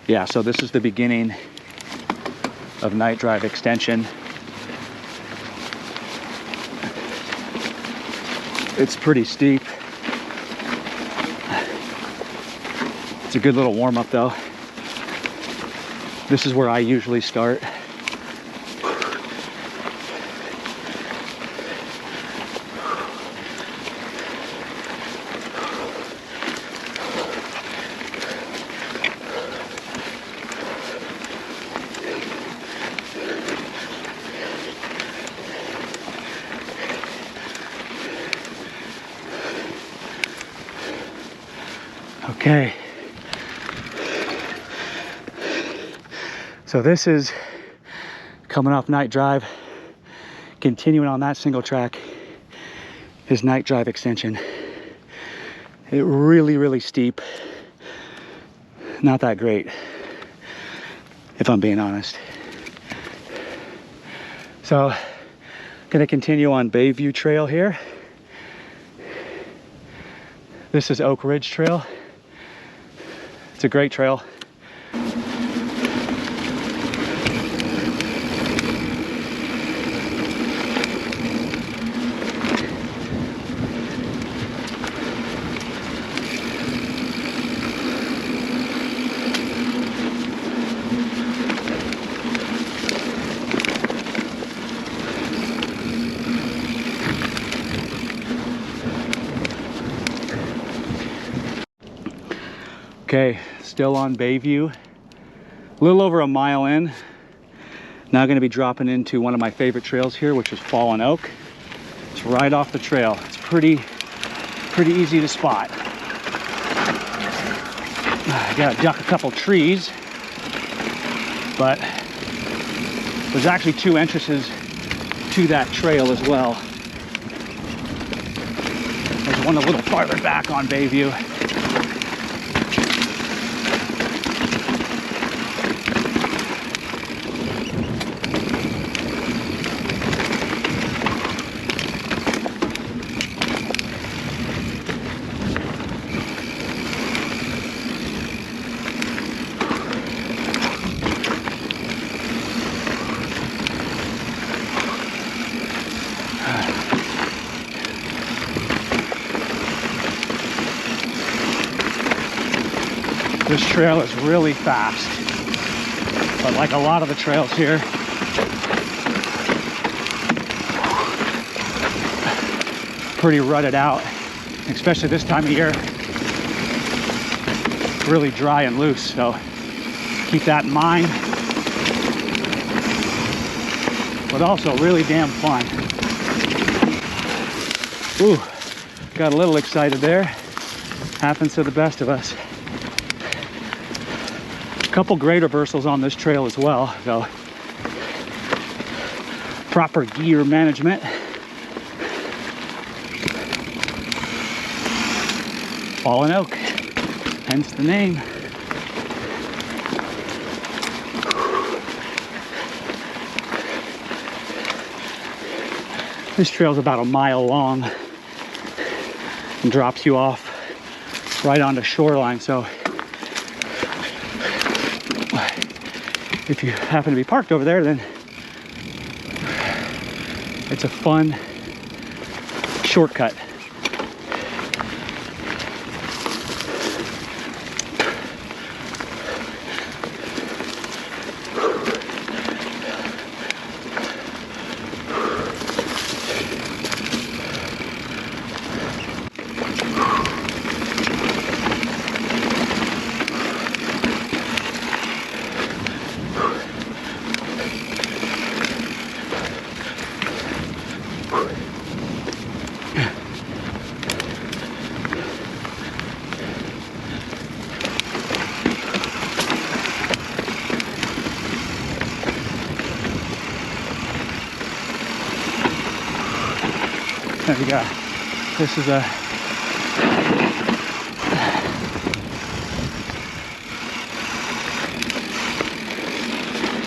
Yeah, so this is the beginning of night drive extension. It's pretty steep. It's a good little warm up though. This is where I usually start. Okay, so this is coming off night drive, continuing on that single track is night drive extension. It really steep, not that great if I'm being honest. So gonna continue on Bayview Trail here. This is Oak Ridge Trail. It's a great trail. Okay, still on Bayview, a little over a mile in. Now going to be dropping into one of my favorite trails here, which is Fallen Oak. It's right off the trail. It's pretty easy to spot. I gotta duck a couple trees, but there's actually 2 entrances to that trail as well. There's one a little farther back on Bayview. This trail is really fast, but like a lot of the trails here, pretty rutted out, especially this time of year. Really dry and loose, so keep that in mind. But also really damn fun. Ooh, got a little excited there. Happens to the best of us. Couple grade reversals on this trail as well, so proper gear management. Fallen Oak, hence the name. This trail's about a mile long and drops you off right onto shoreline, so if you happen to be parked over there, then it's a fun shortcut. There we go. This is a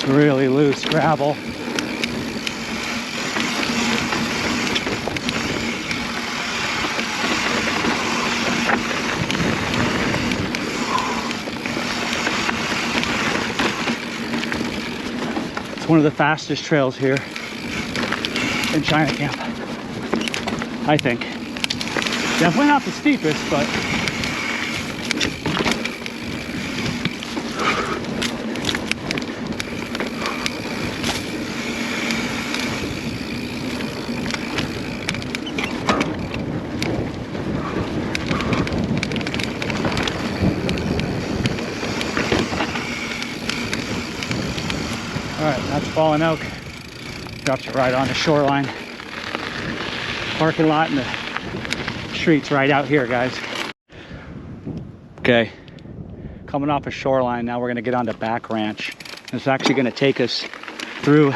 really loose gravel. one of the fastest trails here in China Camp, I think. Definitely not the steepest, but all right, that's Fallen Oak. Drops you right on the shoreline. Parking lot and the streets right out here, guys. Okay, coming off a shoreline, now we're gonna get onto Back Ranch. It's actually gonna take us through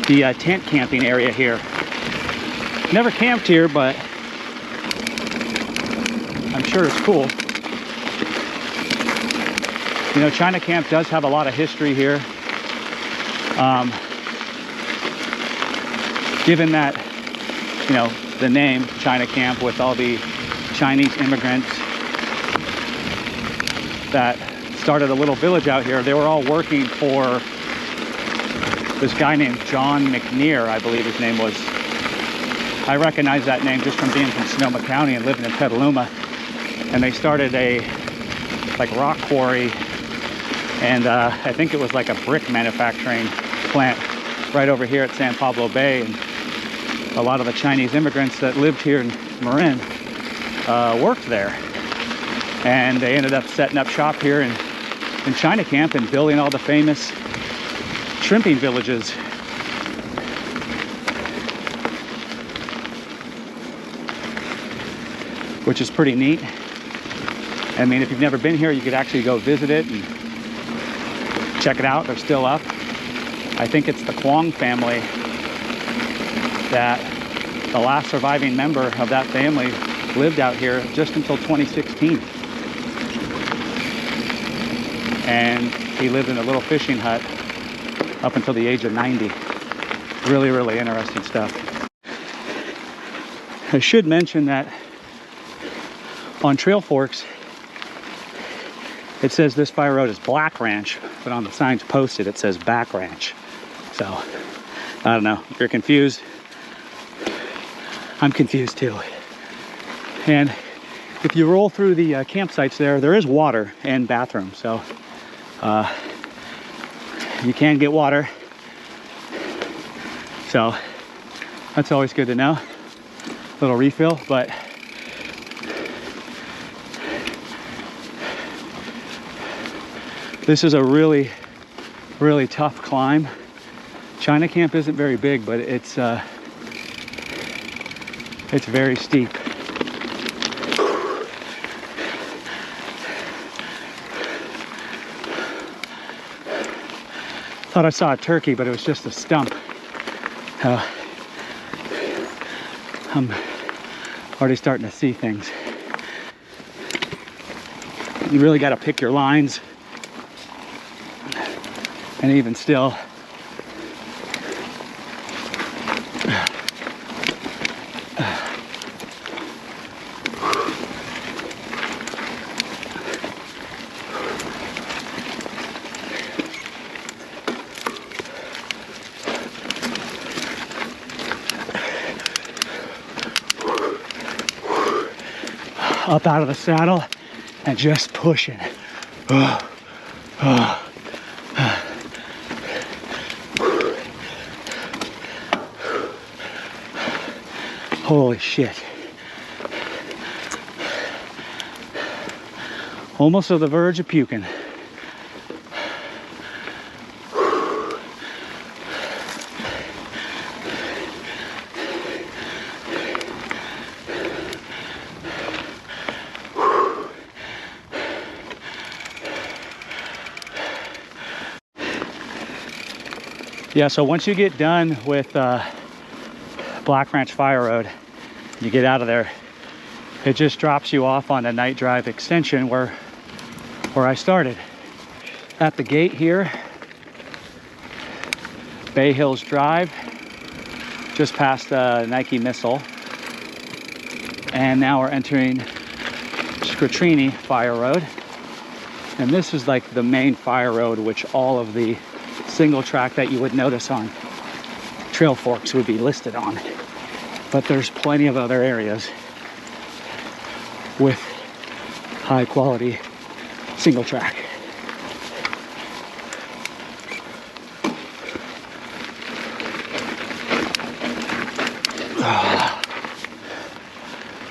the tent camping area here. Never camped here, but I'm sure it's cool. You know, China Camp does have a lot of history here. Given that, you know, the name China Camp, with all the Chinese immigrants that started a little village out here, they were all working for this guy named John McNear, I believe his name was. I recognize that name just from being from Sonoma County and living in Petaluma. And they started a rock quarry, and I think it was like a brick manufacturing plant right over here at San Pablo Bay. And a lot of the Chinese immigrants that lived here in Marin worked there, and they ended up setting up shop here in China Camp and building all the famous shrimping villages. Which is pretty neat. I mean, if you've never been here, you could actually go visit it and check it out. They're still up. I think it's the Kwong family that the last surviving member of that family lived out here just until 2016. And he lived in a little fishing hut up until the age of 90. Really, really interesting stuff. I should mention that on Trailforks, it says this fire road is Black Ranch, but on the signs posted, it says Back Ranch. So, I don't know. If you're confused, I'm confused too. And if you roll through the campsites there is water and bathrooms. So, you can get water. So, that's always good to know. Little refill, but this is a really, really tough climb. China Camp isn't very big, but it's very steep. Thought I saw a turkey, but it was just a stump. I'm already starting to see things. You really got to pick your lines. And even still, up out of the saddle and just pushing. Holy shit. Almost to the verge of puking. Yeah, so once you get done with Black Ranch Fire Road, you get out of there, it just drops you off on a night drive extension where I started. At the gate here, Bay Hills Drive, just past Nike Missile. And now we're entering Scratrini Fire Road. And this is like the main fire road, which all of the single track that you would notice on Trailforks would be listed on. But there's plenty of other areas with high quality single track.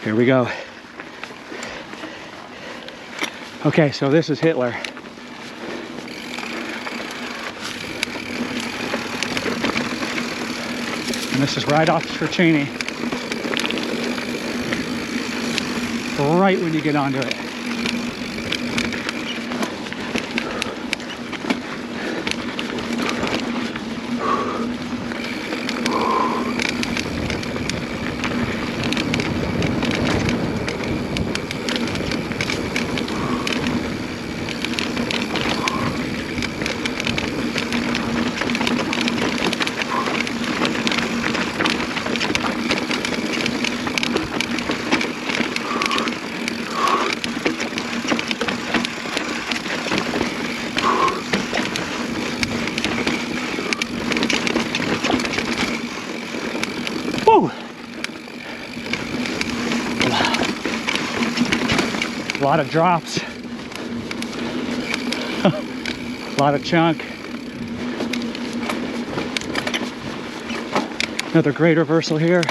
Here we go. Okay, so this is Hitler. And this is right off Cheney. Right when you get onto it. Woo! A lot of drops. A lot of chunk. Another great reversal here.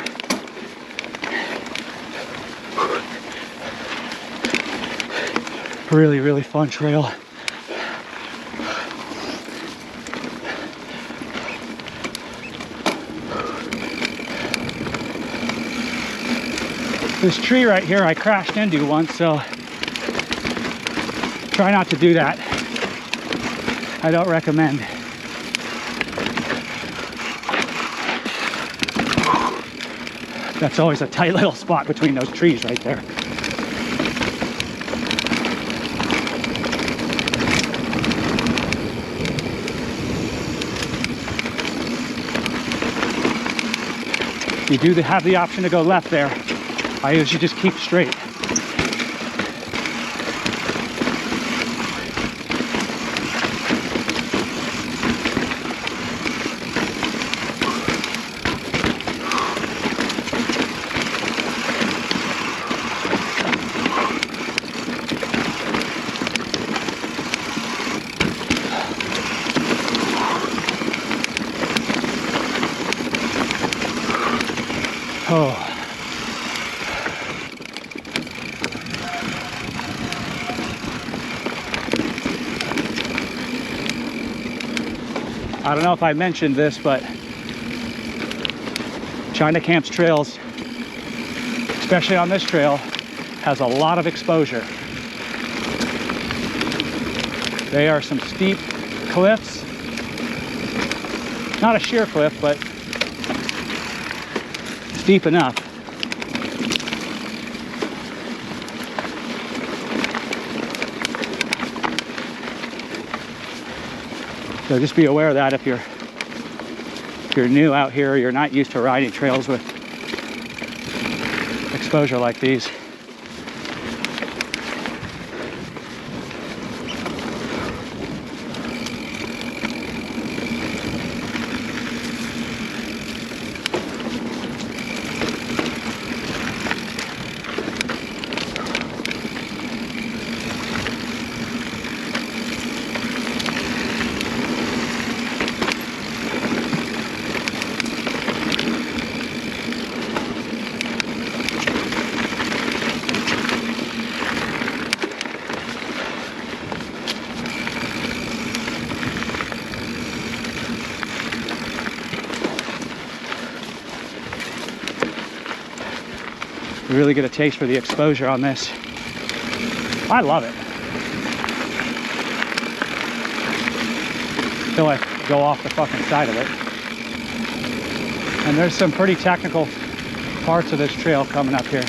Really, really fun trail. This tree right here I crashed into once, so try not to do that. I don't recommend. That's always a tight little spot between those trees right there. You do have the option to go left there. I usually just keep straight. Oh. I don't know if I mentioned this, but China Camp's trails, especially on this trail, has a lot of exposure. They are some steep cliffs. Not a sheer cliff, but steep enough. So just be aware of that if you're new out here or you're not used to riding trails with exposure like these. You really get a taste for the exposure on this. I love it. I feel like I go off the fucking side of it. And there's some pretty technical parts of this trail coming up here.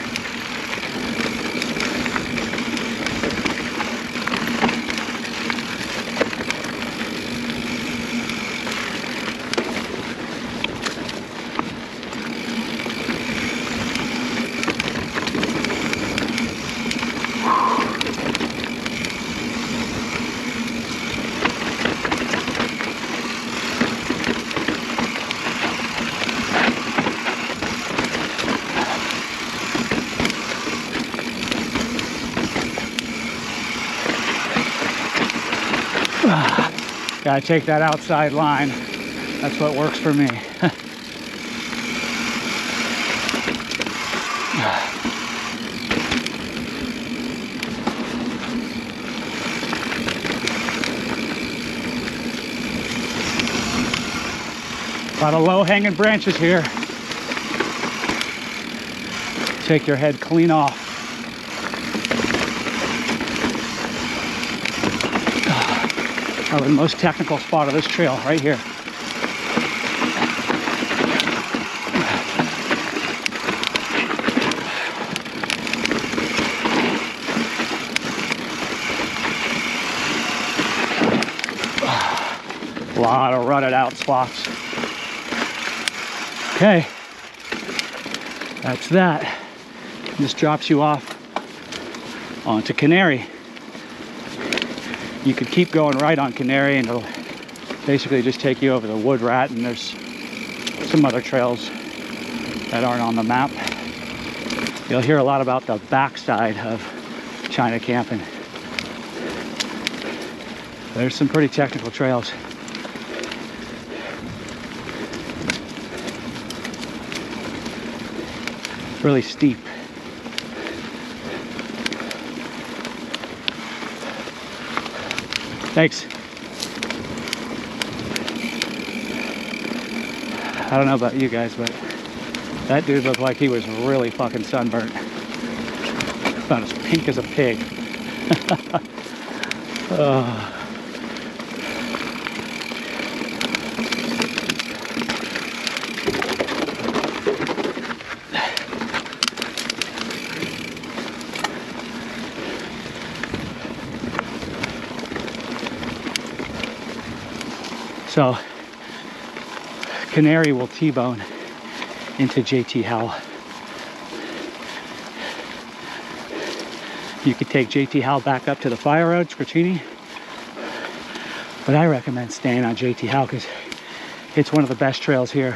Gotta take that outside line. That's what works for me. A lot of low-hanging branches here. Take your head clean off. Probably the most technical spot of this trail, right here. A lot of rutted out spots. Okay, that's that. This drops you off onto Canary. You could keep going right on Canary and it'll basically just take you over the Wood Rat, and there's some other trails that aren't on the map. You'll hear a lot about the backside of China camping. There's some pretty technical trails. Really steep. Thanks. I don't know about you guys, but that dude looked like he was really fucking sunburnt. About as pink as a pig. So, Canary will T-bone into JT Howell. You could take JT Howell back up to the Fire Road, Scratchini, but I recommend staying on JT Howell because it's one of the best trails here.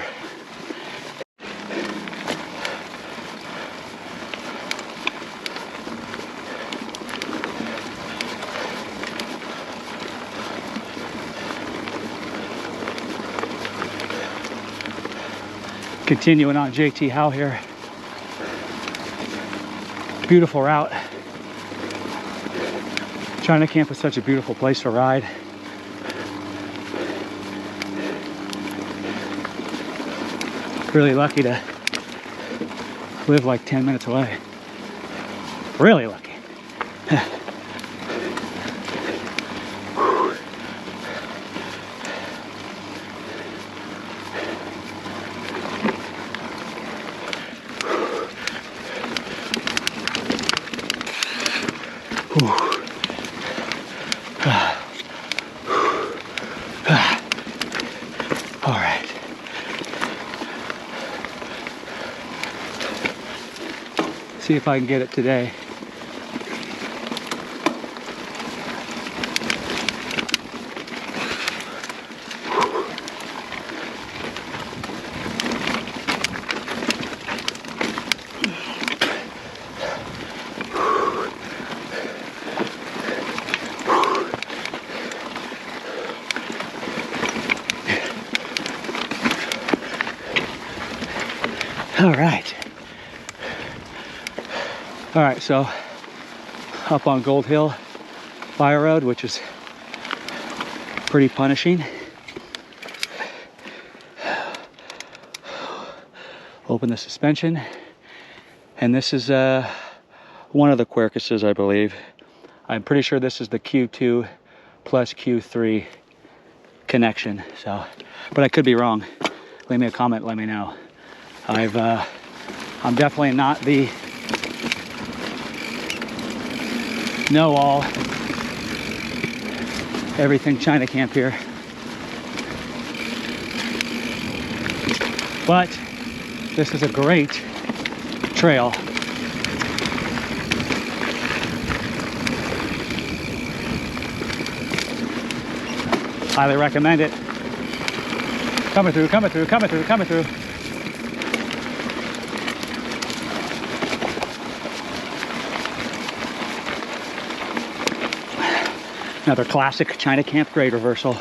Continuing on JT Howell here. Beautiful route. China Camp is such a beautiful place to ride. Really lucky to live like 10 minutes away. Really lucky. All right. See if I can get it today. All right, so up on Gold Hill Fire Road, which is pretty punishing. Open the suspension, and this is one of the Quercuses, I believe. I'm pretty sure this is the Q2 plus Q3 connection. So, but I could be wrong. Leave me a comment, let me know. I'm definitely not the know-all everything China Camp here, but this is a great trail. Highly recommend it. Coming through, coming through, coming through, coming through. Another classic China Camp grade reversal.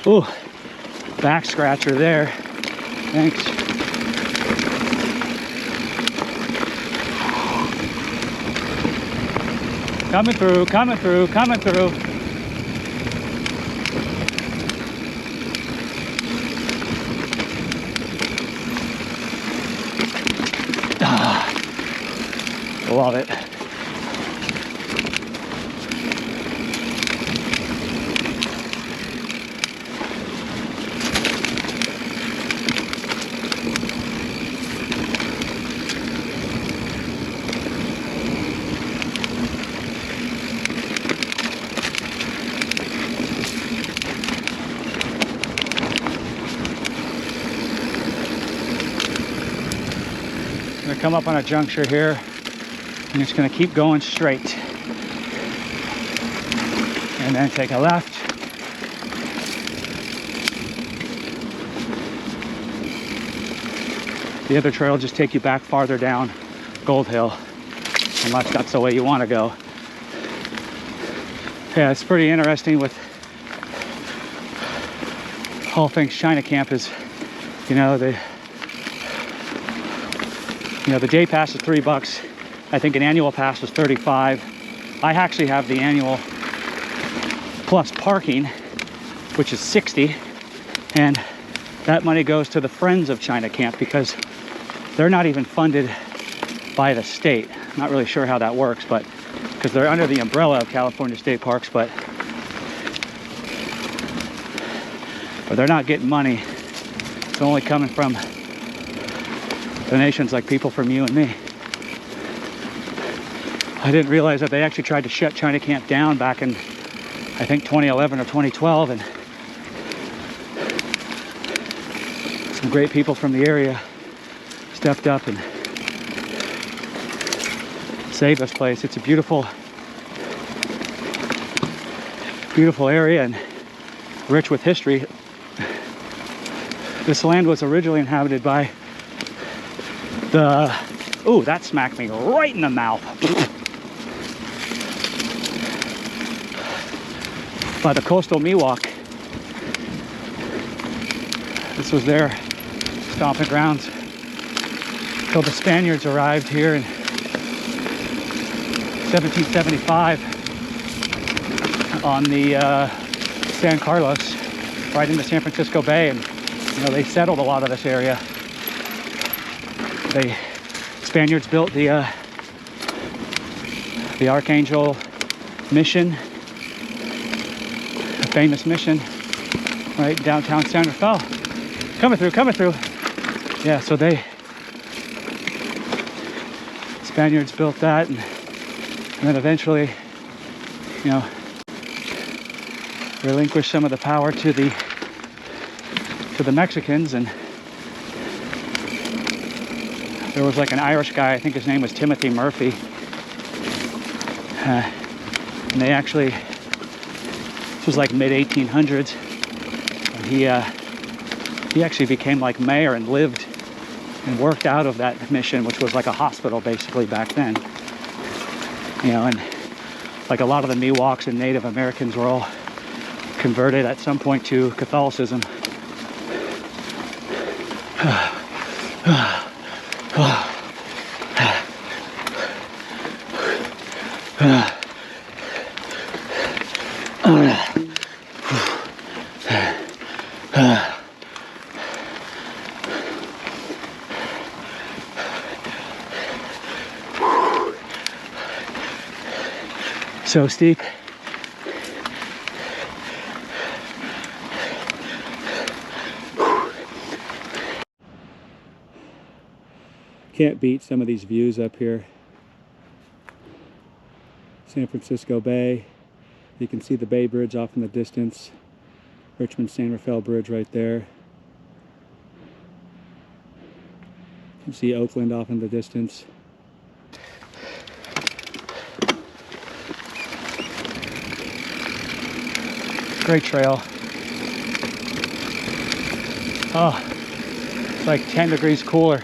Ooh, back scratcher there. Thanks. Coming through, coming through, coming through. Love it. I'm gonna come up on a juncture here. I'm just going to keep going straight and then take a left. The other trail will just take you back farther down Gold Hill, unless that's the way you want to go. Yeah, it's pretty interesting with all things China Camp is, the day pass is $3. I think an annual pass was $35. I actually have the annual plus parking, which is $60, and that money goes to the Friends of China Camp because they're not even funded by the state. I'm not really sure how that works, but because they're under the umbrella of California State Parks, but they're not getting money. It's only coming from donations like people from you and me. I didn't realize that they actually tried to shut China Camp down back in, I think, 2011 or 2012, and some great people from the area stepped up and saved this place. It's a beautiful, beautiful area and rich with history. This land was originally inhabited by ooh, that smacked me right in the mouth. By the coastal Miwok. This was their stomping grounds until the Spaniards arrived here in 1775 on the San Carlos, right into San Francisco Bay, and they settled a lot of this area. The Spaniards built the Archangel mission, a famous mission, right downtown Santa Fe. Coming through. Yeah, so Spaniards built that, and then eventually, relinquished some of the power to the Mexicans, and there was like an Irish guy, I think his name was Timothy Murphy, and they actually, this was like mid-1800s, and he actually became like mayor and lived and worked out of that mission, which was like a hospital basically back then. And like a lot of the Miwoks and Native Americans were all converted at some point to Catholicism. So steep. Can't beat some of these views up here. San Francisco Bay. You can see the Bay Bridge off in the distance. Richmond San Rafael Bridge right there. You can see Oakland off in the distance. Great trail. Oh, it's like 10 degrees cooler.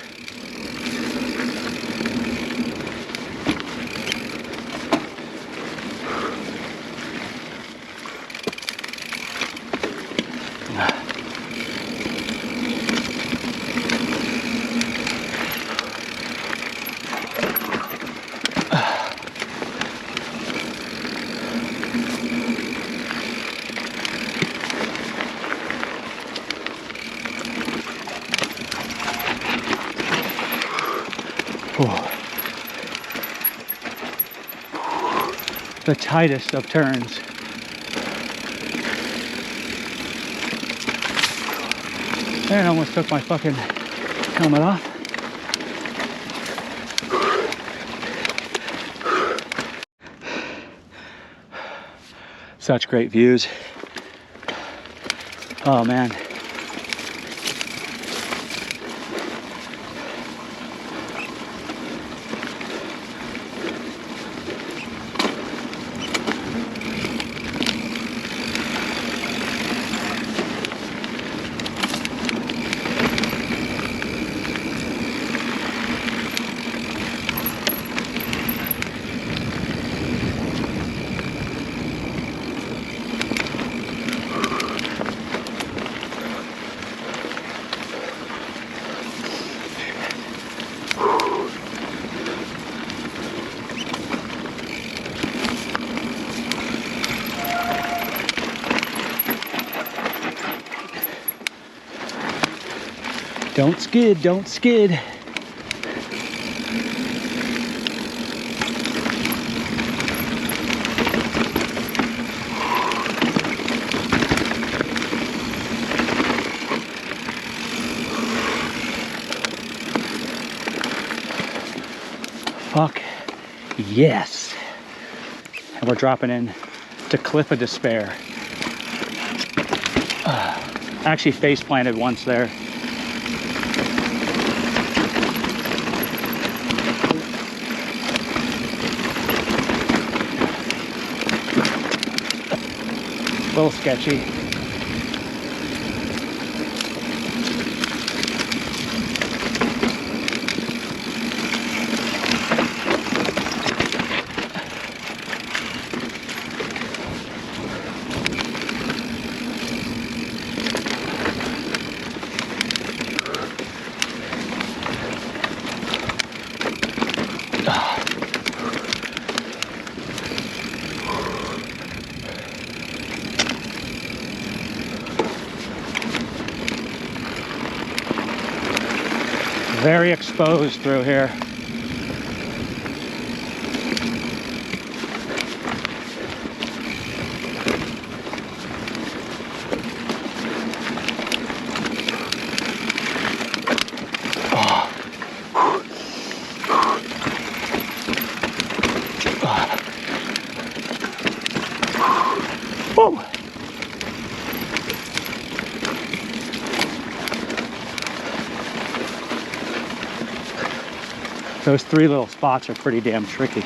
the tightest of turns. And I almost took my fucking helmet off. Such great views. Oh man. Don't skid, don't skid. Fuck yes. And we're dropping in to Cliff of Despair. I actually face planted once there. A little sketchy. Very exposed through here. Whoa. Those three little spots are pretty damn tricky.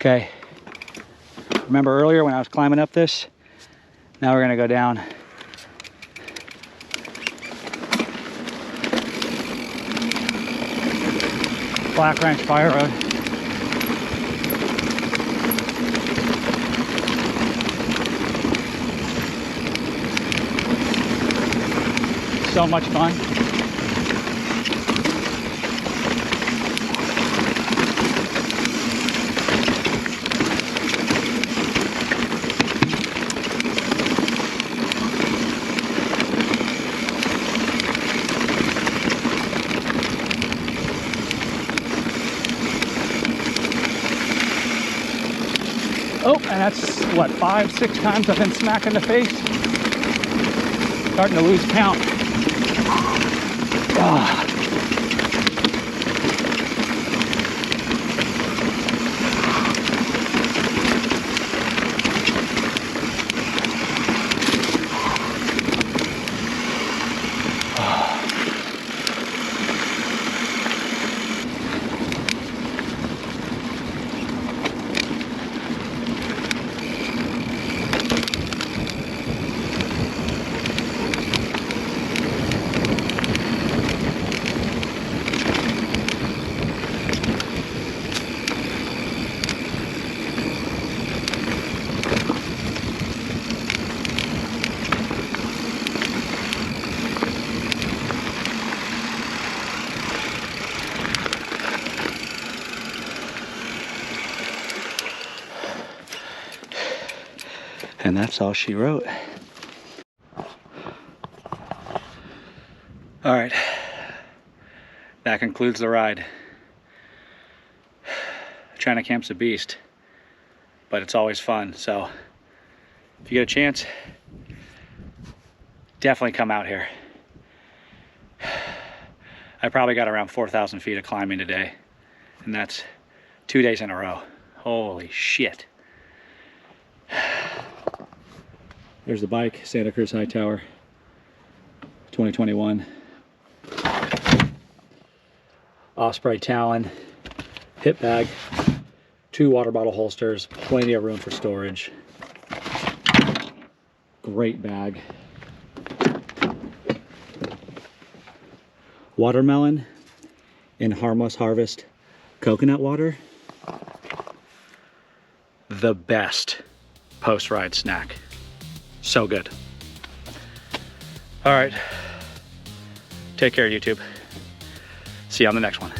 Okay, remember earlier when I was climbing up this? Now we're gonna go down. Black Ranch Fire Road. So much fun. Oh, and that's what, 5-6 times I've been smacked in the face. Starting to lose count. Ah. And that's all she wrote. All right, that concludes the ride. China Camp's a beast, but it's always fun. So if you get a chance, definitely come out here. I probably got around 4,000 feet of climbing today, and that's 2 days in a row. Holy shit. There's the bike, Santa Cruz Hightower 2021. Osprey Talon, hip bag, 2 water bottle holsters, plenty of room for storage. Great bag. Watermelon and Harmless Harvest coconut water. The best post-ride snack. So good. All right. Take care, YouTube. See you on the next one.